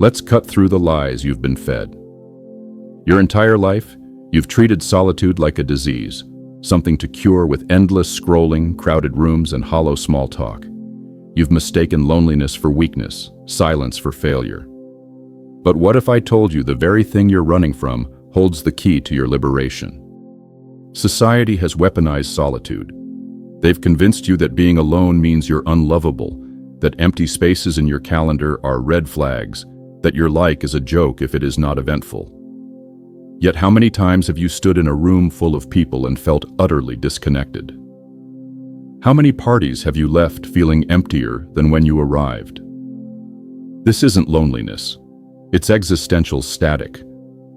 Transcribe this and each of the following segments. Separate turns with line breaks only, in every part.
Let's cut through the lies you've been fed. Your entire life, you've treated solitude like a disease, something to cure with endless scrolling, crowded rooms, and hollow small talk. You've mistaken loneliness for weakness, silence for failure. But what if I told you the very thing you're running from holds the key to your liberation? Society has weaponized solitude. They've convinced you that being alone means you're unlovable, that empty spaces in your calendar are red flags, that your like is a joke if it is not eventful. Yet how many times have you stood in a room full of people and felt utterly disconnected? How many parties have you left feeling emptier than when you arrived? This isn't loneliness. It's existential static,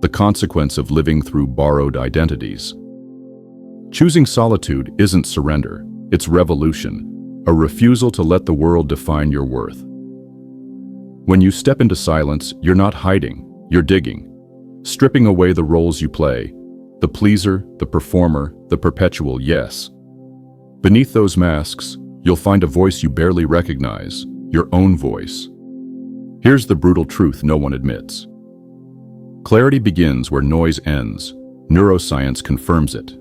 the consequence of living through borrowed identities. Choosing solitude isn't surrender, it's revolution, a refusal to let the world define your worth. When you step into silence, you're not hiding, you're digging, stripping away the roles you play, the pleaser, the performer, the perpetual yes. Beneath those masks, you'll find a voice you barely recognize, your own voice. Here's the brutal truth no one admits. Clarity begins where noise ends. Neuroscience confirms it.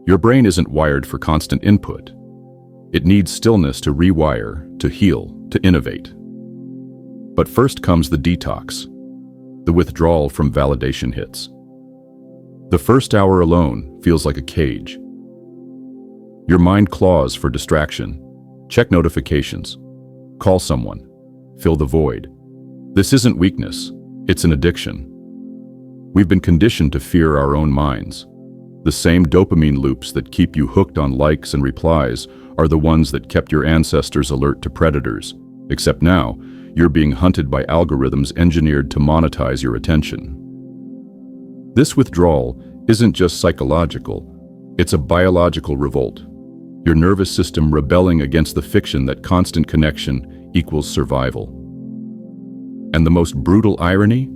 Your brain isn't wired for constant input. It needs stillness to rewire, to heal, to innovate. But first comes the detox, the withdrawal from validation hits. The first hour alone feels like a cage. Your mind claws for distraction. Check notifications. Call someone. Fill the void. This isn't weakness, it's an addiction. We've been conditioned to fear our own minds. The same dopamine loops that keep you hooked on likes and replies are the ones that kept your ancestors alert to predators, except now, you're being hunted by algorithms engineered to monetize your attention. This withdrawal isn't just psychological, it's a biological revolt. Your nervous system rebelling against the fiction that constant connection equals survival. And the most brutal irony?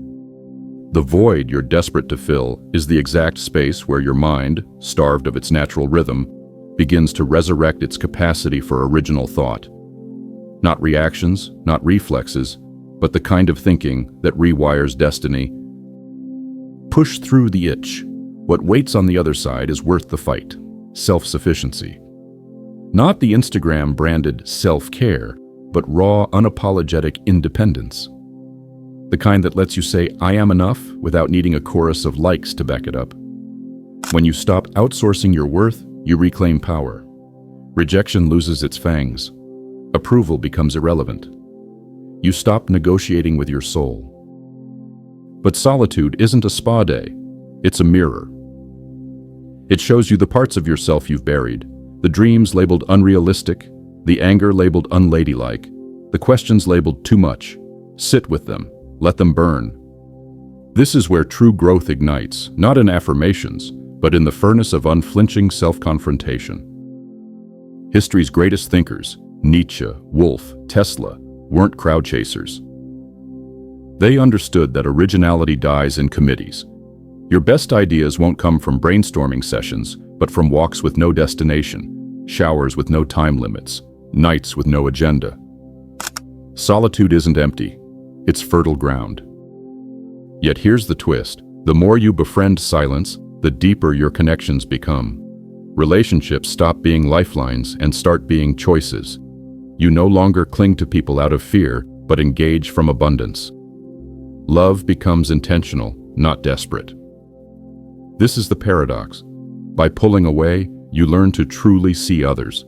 The void you're desperate to fill is the exact space where your mind, starved of its natural rhythm, begins to resurrect its capacity for original thought. Not reactions, not reflexes, but the kind of thinking that rewires destiny. Push through the itch. What waits on the other side is worth the fight. Self-sufficiency. Not the Instagram-branded self-care, but raw, unapologetic independence. The kind that lets you say, I am enough, without needing a chorus of likes to back it up. When you stop outsourcing your worth, you reclaim power. Rejection loses its fangs. Approval becomes irrelevant. You stop negotiating with your soul. But solitude isn't a spa day. It's a mirror. It shows you the parts of yourself you've buried, the dreams labeled unrealistic, the anger labeled unladylike, the questions labeled too much. Sit with them. Let them burn. This is where true growth ignites, not in affirmations, but in the furnace of unflinching self-confrontation. History's greatest thinkers, Nietzsche, Woolf, Tesla, weren't crowd chasers. They understood that originality dies in committees. Your best ideas won't come from brainstorming sessions, but from walks with no destination, showers with no time limits, nights with no agenda. Solitude isn't empty. It's fertile ground. Yet here's the twist. The more you befriend silence, the deeper your connections become. Relationships stop being lifelines and start being choices. You no longer cling to people out of fear, but engage from abundance. Love becomes intentional, not desperate. This is the paradox. By pulling away, you learn to truly see others,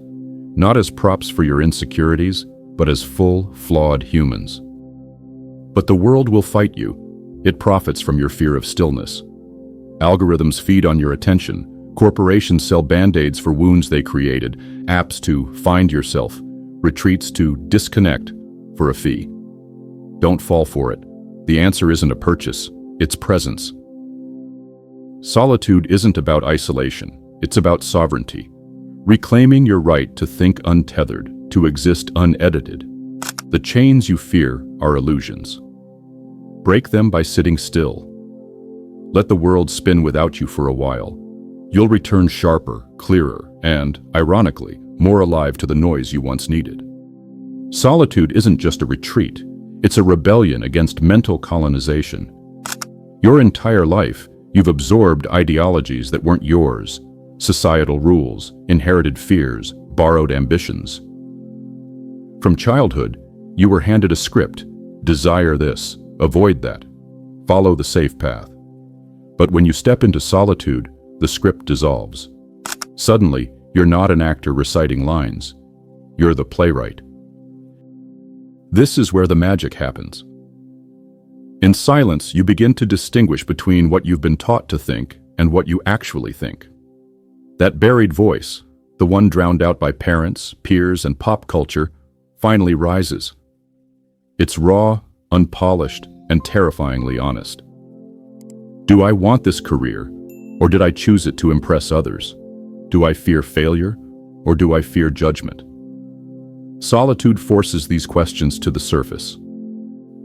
not as props for your insecurities, but as full, flawed humans. But the world will fight you. It profits from your fear of stillness. Algorithms feed on your attention. Corporations sell band-aids for wounds they created, apps to find yourself, retreats to disconnect for a fee. Don't fall for it. The answer isn't a purchase, it's presence. Solitude isn't about isolation, it's about sovereignty. Reclaiming your right to think untethered, to exist unedited. The chains you fear are illusions. Break them by sitting still. Let the world spin without you for a while. You'll return sharper, clearer, and, ironically, more alive to the noise you once needed. Solitude isn't just a retreat, It's a rebellion against mental colonization. Your entire life, you've absorbed ideologies that weren't yours, societal rules, inherited fears, borrowed ambitions. From childhood, you were handed a script: desire this, avoid that, follow the safe path. But when you step into solitude, the script dissolves. Suddenly, you're not an actor reciting lines. You're the playwright. This is where the magic happens. In silence, you begin to distinguish between what you've been taught to think and what you actually think. That buried voice, the one drowned out by parents, peers, and pop culture, finally rises. It's raw, unpolished, and terrifyingly honest. Do I want this career, or did I choose it to impress others? Do I fear failure, or do I fear judgment? Solitude forces these questions to the surface.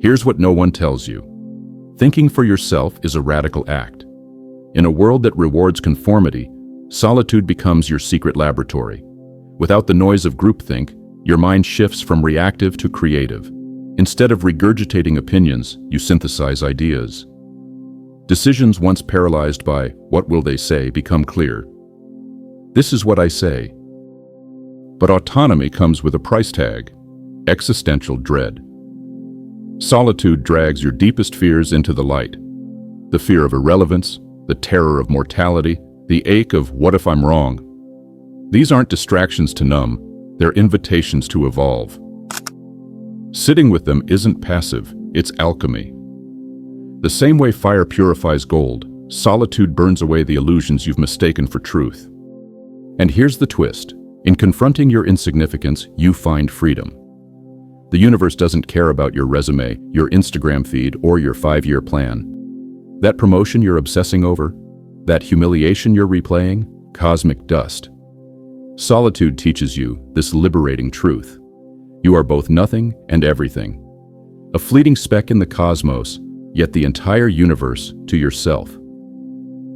Here's what no one tells you. Thinking for yourself is a radical act. In a world that rewards conformity, solitude becomes your secret laboratory. Without the noise of groupthink, your mind shifts from reactive to creative. Instead of regurgitating opinions, you synthesize ideas. Decisions once paralyzed by "what will they say" become clear. This is what I say. But autonomy comes with a price tag: existential dread. Solitude drags your deepest fears into the light. The fear of irrelevance, the terror of mortality, the ache of "what if I'm wrong?" These aren't distractions to numb, they're invitations to evolve. Sitting with them isn't passive, it's alchemy. The same way fire purifies gold, solitude burns away the illusions you've mistaken for truth. And here's the twist. In confronting your insignificance, you find freedom. The universe doesn't care about your resume, your Instagram feed, or your 5-year plan. That promotion you're obsessing over, that humiliation you're replaying, cosmic dust. Solitude teaches you this liberating truth. You are both nothing and everything. A fleeting speck in the cosmos, yet the entire universe to yourself.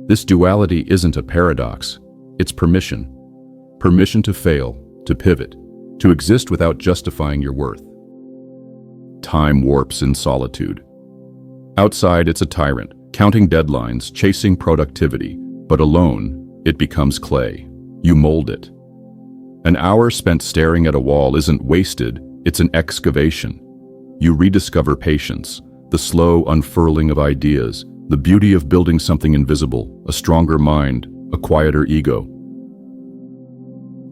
This duality isn't a paradox, it's permission. Permission to fail, to pivot, to exist without justifying your worth. Time warps in solitude. Outside, it's a tyrant, counting deadlines, chasing productivity, but alone, it becomes clay. You mold it. An hour spent staring at a wall isn't wasted, it's an excavation. You rediscover patience, the slow unfurling of ideas, the beauty of building something invisible, a stronger mind, a quieter ego.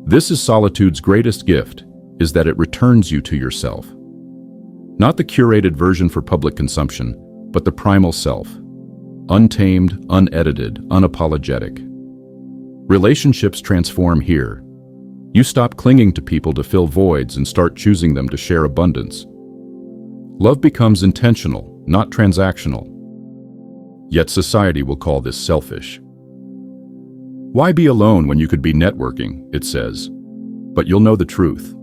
This is solitude's greatest gift, is that it returns you to yourself. Not the curated version for public consumption, but the primal self. Untamed, unedited, unapologetic. Relationships transform here. You stop clinging to people to fill voids and start choosing them to share abundance. Love becomes intentional, not transactional. Yet society will call this selfish. Why be alone when you could be networking, it says. But you'll know the truth.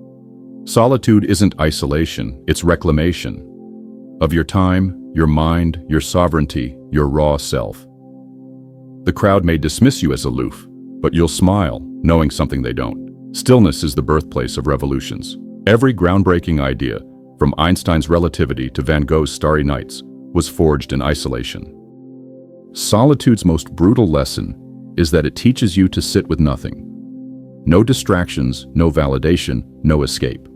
Solitude isn't isolation, it's reclamation. Of your time, your mind, your sovereignty, your raw self. The crowd may dismiss you as aloof, but you'll smile, knowing something they don't. Stillness is the birthplace of revolutions. Every groundbreaking idea, from Einstein's relativity to Van Gogh's Starry Nights, was forged in isolation. Solitude's most brutal lesson is that it teaches you to sit with nothing. No distractions, no validation, no escape.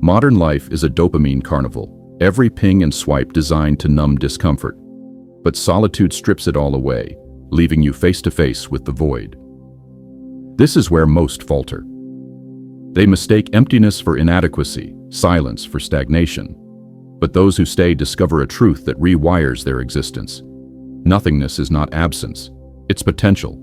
Modern life is a dopamine carnival, every ping and swipe designed to numb discomfort. But solitude strips it all away, leaving you face to face with the void. This is where most falter. They mistake emptiness for inadequacy, silence for stagnation. But those who stay discover a truth that rewires their existence. Nothingness is not absence, it's potential.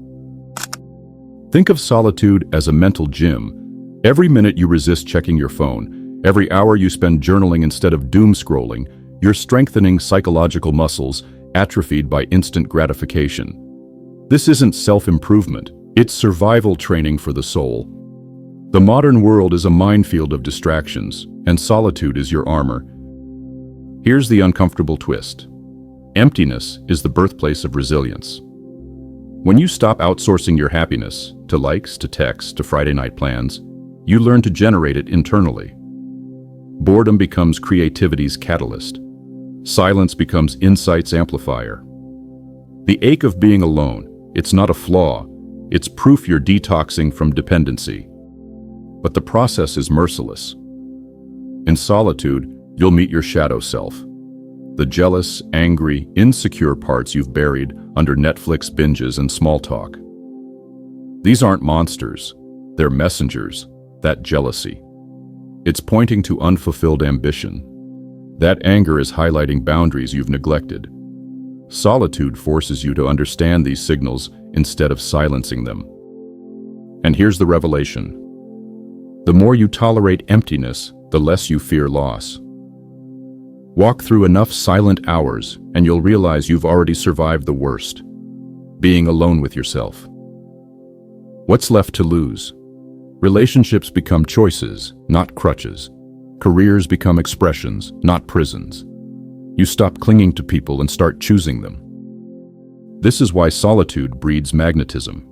Think of solitude as a mental gym. Every minute you resist checking your phone, every hour you spend journaling instead of doom scrolling, you're strengthening psychological muscles atrophied by instant gratification. This isn't self-improvement, it's survival training for the soul. The modern world is a minefield of distractions, and solitude is your armor. Here's the uncomfortable twist. Emptiness is the birthplace of resilience. When you stop outsourcing your happiness to likes, to texts, to Friday night plans, you learn to generate it internally. Boredom becomes creativity's catalyst. Silence becomes insight's amplifier. The ache of being alone, it's not a flaw, it's proof you're detoxing from dependency. But the process is merciless. In solitude, you'll meet your shadow self. The jealous, angry, insecure parts you've buried under Netflix binges and small talk. These aren't monsters, they're messengers, that jealousy. It's pointing to unfulfilled ambition. That anger is highlighting boundaries you've neglected. Solitude forces you to understand these signals instead of silencing them. And here's the revelation. The more you tolerate emptiness, the less you fear loss. Walk through enough silent hours and you'll realize you've already survived the worst. Being alone with yourself. What's left to lose? Relationships become choices, not crutches. Careers become expressions, not prisons. You stop clinging to people and start choosing them. This is why solitude breeds magnetism.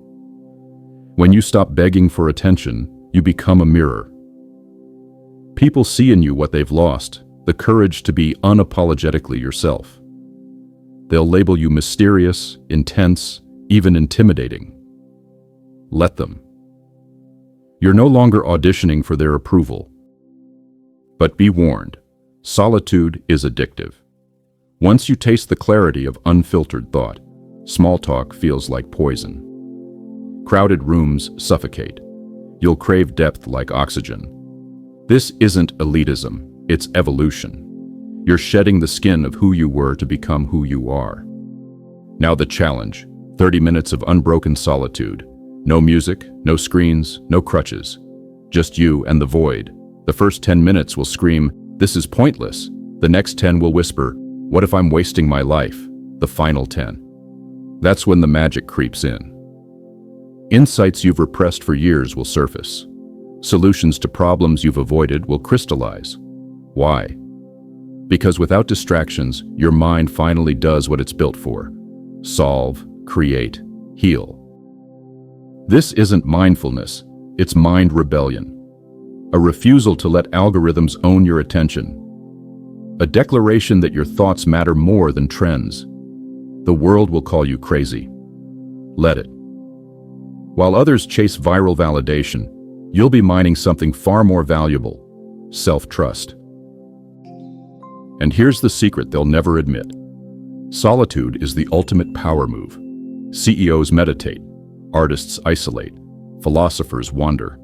When you stop begging for attention, you become a mirror. People see in you what they've lost, the courage to be unapologetically yourself. They'll label you mysterious, intense, even intimidating. Let them. You're no longer auditioning for their approval. But be warned, solitude is addictive. Once you taste the clarity of unfiltered thought, small talk feels like poison. Crowded rooms suffocate. You'll crave depth like oxygen. This isn't elitism, it's evolution. You're shedding the skin of who you were to become who you are. Now the challenge, 30 minutes of unbroken solitude. No music, no screens, no crutches. Just you and the void. The first 10 minutes will scream, "This is pointless." The next 10 will whisper, "What if I'm wasting my life?" The final 10. That's when the magic creeps in. Insights you've repressed for years will surface. Solutions to problems you've avoided will crystallize. Why? Because without distractions, your mind finally does what it's built for. Solve, create, heal. This isn't mindfulness, it's mind rebellion. A refusal to let algorithms own your attention. A declaration that your thoughts matter more than trends. The world will call you crazy. Let it. While others chase viral validation, you'll be mining something far more valuable: self-trust. And here's the secret they'll never admit. Solitude is the ultimate power move. CEOs meditate. Artists isolate, philosophers wander.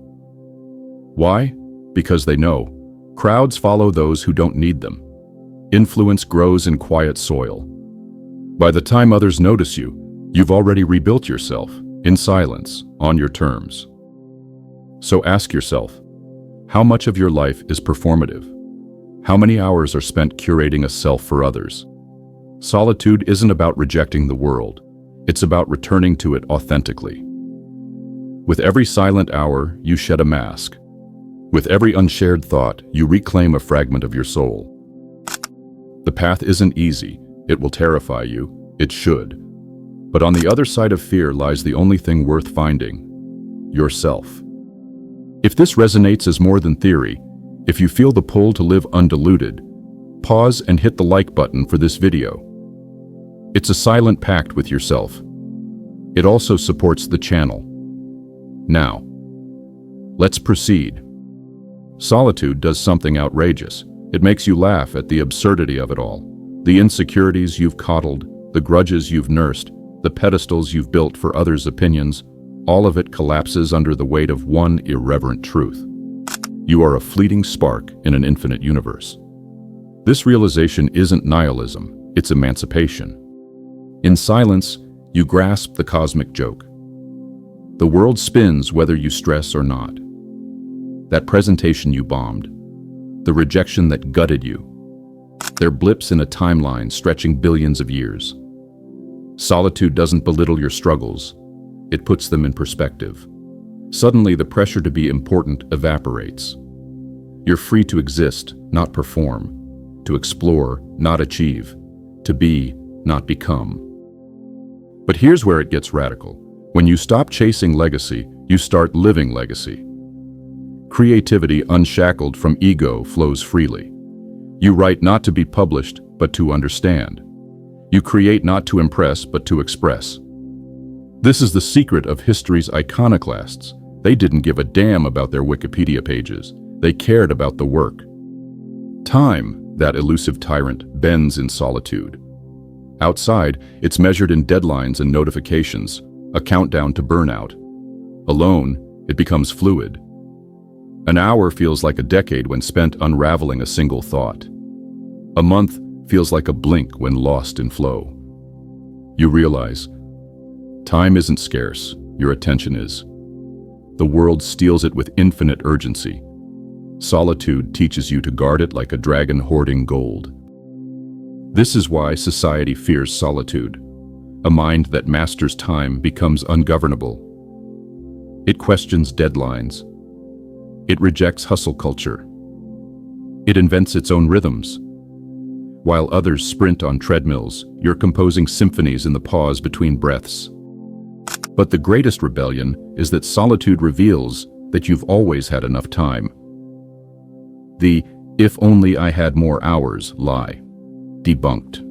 Why? Because they know, crowds follow those who don't need them. Influence grows in quiet soil. By the time others notice you, you've already rebuilt yourself, in silence, on your terms. So ask yourself, how much of your life is performative? How many hours are spent curating a self for others? Solitude isn't about rejecting the world. It's about returning to it authentically. With every silent hour, you shed a mask. With every unshared thought, you reclaim a fragment of your soul. The path isn't easy. It will terrify you. It should. But on the other side of fear lies the only thing worth finding: yourself. If this resonates as more than theory, if you feel the pull to live undiluted, pause and hit the like button for this video. It's a silent pact with yourself. It also supports the channel. Now, let's proceed. Solitude does something outrageous. It makes you laugh at the absurdity of it all. The insecurities you've coddled, the grudges you've nursed, the pedestals you've built for others' opinions, all of it collapses under the weight of one irreverent truth. You are a fleeting spark in an infinite universe. This realization isn't nihilism, it's emancipation. In silence, you grasp the cosmic joke. The world spins whether you stress or not. That presentation you bombed, the rejection that gutted you, they're blips in a timeline stretching billions of years. Solitude doesn't belittle your struggles, it puts them in perspective. Suddenly, the pressure to be important evaporates. You're free to exist, not perform, to explore, not achieve, to be, not become. But here's where it gets radical. When you stop chasing legacy, you start living legacy. Creativity unshackled from ego flows freely. You write not to be published, but to understand. You create not to impress, but to express. This is the secret of history's iconoclasts. They didn't give a damn about their Wikipedia pages. They cared about the work. Time, that elusive tyrant, bends in solitude. Outside, it's measured in deadlines and notifications, a countdown to burnout. Alone, it becomes fluid. An hour feels like a decade when spent unraveling a single thought. A month feels like a blink when lost in flow. You realize, time isn't scarce, your attention is. The world steals it with infinite urgency. Solitude teaches you to guard it like a dragon hoarding gold. This is why society fears solitude. A mind that masters time becomes ungovernable. It questions deadlines. It rejects hustle culture. It invents its own rhythms. While others sprint on treadmills, you're composing symphonies in the pause between breaths. But the greatest rebellion is that solitude reveals that you've always had enough time. The "if only I had more hours" lie. Debunked.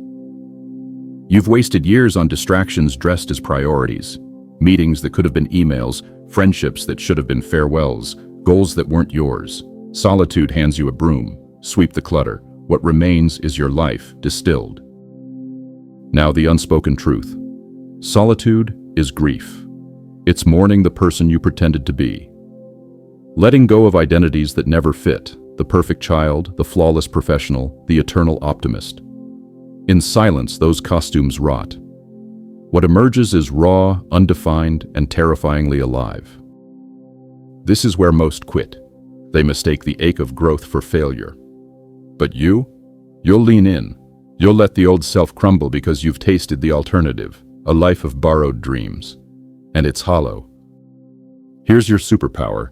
You've wasted years on distractions dressed as priorities. Meetings that could have been emails, friendships that should have been farewells, goals that weren't yours. Solitude hands you a broom. Sweep the clutter. What remains is your life, distilled. Now the unspoken truth. Solitude is grief. It's mourning the person you pretended to be. Letting go of identities that never fit, the perfect child, the flawless professional, the eternal optimist. In silence, those costumes rot. What emerges is raw, undefined, and terrifyingly alive. This is where most quit. They mistake the ache of growth for failure. But you'll lean in. You'll let the old self crumble because you've tasted the alternative, a life of borrowed dreams. And it's hollow. Here's your superpower.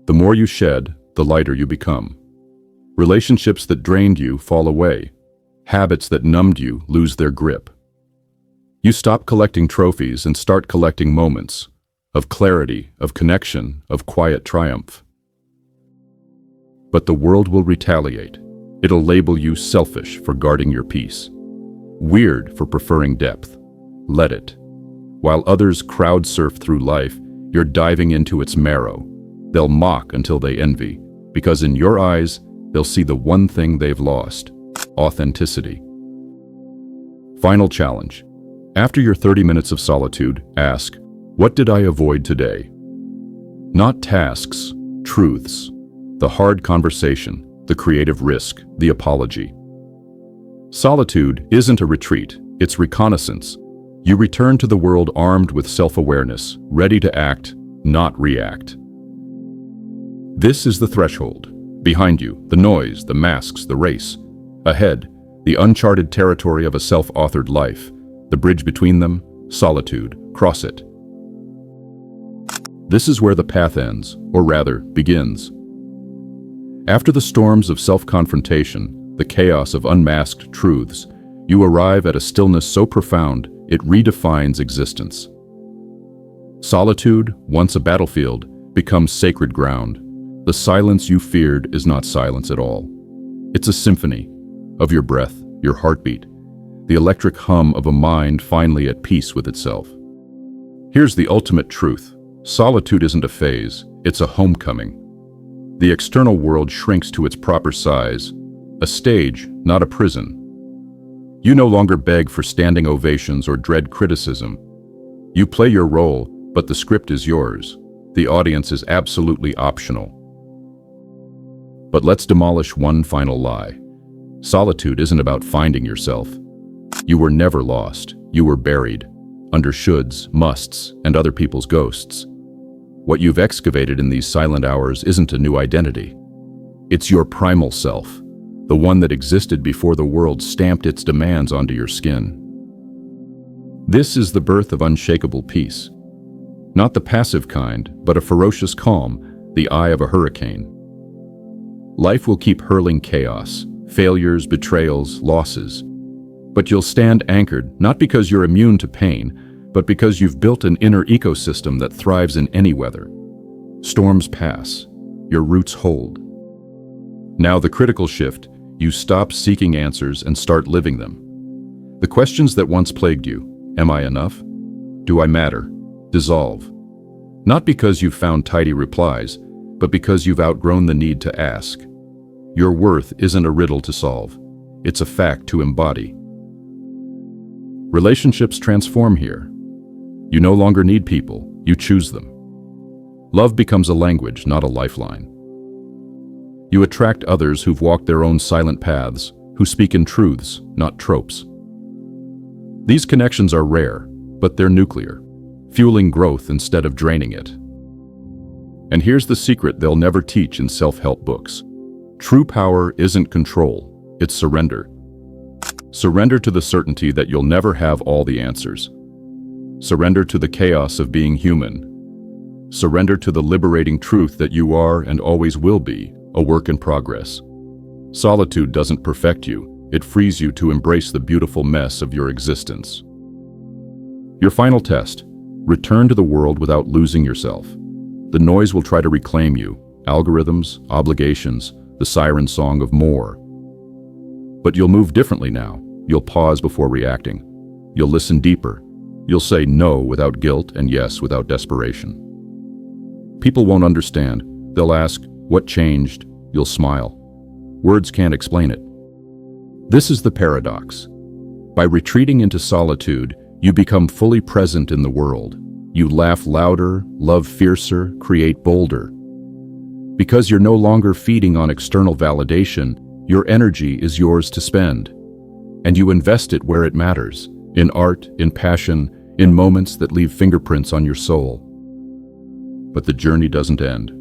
The more you shed, the lighter you become. Relationships that drained you fall away. Habits that numbed you lose their grip. You stop collecting trophies and start collecting moments of clarity, of connection, of quiet triumph. But the world will retaliate. It'll label you selfish for guarding your peace, weird for preferring depth. Let it. While others crowd surf through life, you're diving into its marrow. They'll mock until they envy, because in your eyes, they'll see the one thing they've lost: authenticity. Final challenge. After your 30 minutes of solitude, ask, what did I avoid today? Not tasks, truths. The hard conversation, the creative risk, the apology. Solitude isn't a retreat, it's reconnaissance. You return to the world armed with self-awareness, ready to act, not react. This is the threshold. Behind you, the noise, the masks, the race. Ahead, the uncharted territory of a self-authored life. The bridge between them, solitude. Cross it. This is where the path ends, or rather, begins. After the storms of self-confrontation, the chaos of unmasked truths, you arrive at a stillness so profound, it redefines existence. Solitude, once a battlefield, becomes sacred ground. The silence you feared is not silence at all. It's a symphony of your breath, your heartbeat, the electric hum of a mind finally at peace with itself. Here's the ultimate truth. Solitude isn't a phase, it's a homecoming. The external world shrinks to its proper size, a stage, not a prison. You no longer beg for standing ovations or dread criticism. You play your role, but the script is yours. The audience is absolutely optional. But let's demolish one final lie. Solitude isn't about finding yourself. You were never lost. You were buried, under shoulds, musts, and other people's ghosts. What you've excavated in these silent hours isn't a new identity. It's your primal self, the one that existed before the world stamped its demands onto your skin. This is the birth of unshakable peace. Not the passive kind, but a ferocious calm, the eye of a hurricane. Life will keep hurling chaos, failures, betrayals, losses. But you'll stand anchored, not because you're immune to pain, but because you've built an inner ecosystem that thrives in any weather. Storms pass. your roots hold. Now the critical shift, you stop seeking answers and start living them. The questions that once plagued you, am I enough? Do I matter? Dissolve. Not because you've found tidy replies, but because you've outgrown the need to ask. Your worth isn't a riddle to solve. It's a fact to embody. Relationships transform here. You no longer need people, you choose them. Love becomes a language, not a lifeline. You attract others who've walked their own silent paths, who speak in truths, not tropes. These connections are rare, but they're nuclear, fueling growth instead of draining it. And here's the secret they'll never teach in self-help books. True power isn't control, it's surrender. Surrender to the certainty that you'll never have all the answers. Surrender to the chaos of being human. Surrender to the liberating truth that you are and always will be a work in progress. Solitude doesn't perfect you, it frees you to embrace the beautiful mess of your existence. Your final test: return to the world without losing yourself. The noise will try to reclaim you, algorithms, obligations, the siren song of more. But you'll move differently now. You'll pause before reacting. You'll listen deeper. You'll say no without guilt and yes without desperation. People won't understand. They'll ask, what changed? You'll smile. Words can't explain it. This is the paradox. By retreating into solitude, you become fully present in the world. You laugh louder, love fiercer, create bolder. Because you're no longer feeding on external validation, your energy is yours to spend. And you invest it where it matters, in art, in passion, in moments that leave fingerprints on your soul. But the journey doesn't end.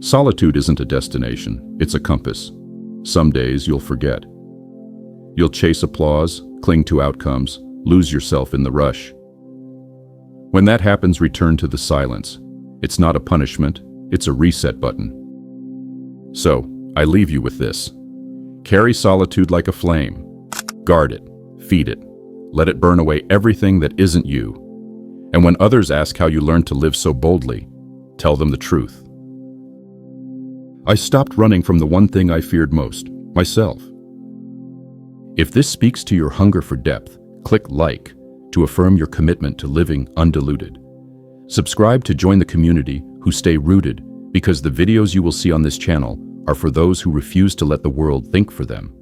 Solitude isn't a destination, it's a compass. Some days you'll forget. You'll chase applause, cling to outcomes, lose yourself in the rush. When that happens, return to the silence. It's not a punishment, it's a reset button. So, I leave you with this. Carry solitude like a flame. Guard it, feed it, let it burn away everything that isn't you. And when others ask how you learned to live so boldly, tell them the truth. I stopped running from the one thing I feared most, myself. If this speaks to your hunger for depth, click like to affirm your commitment to living undiluted. Subscribe to join the community who stay rooted, because the videos you will see on this channel are for those who refuse to let the world think for them.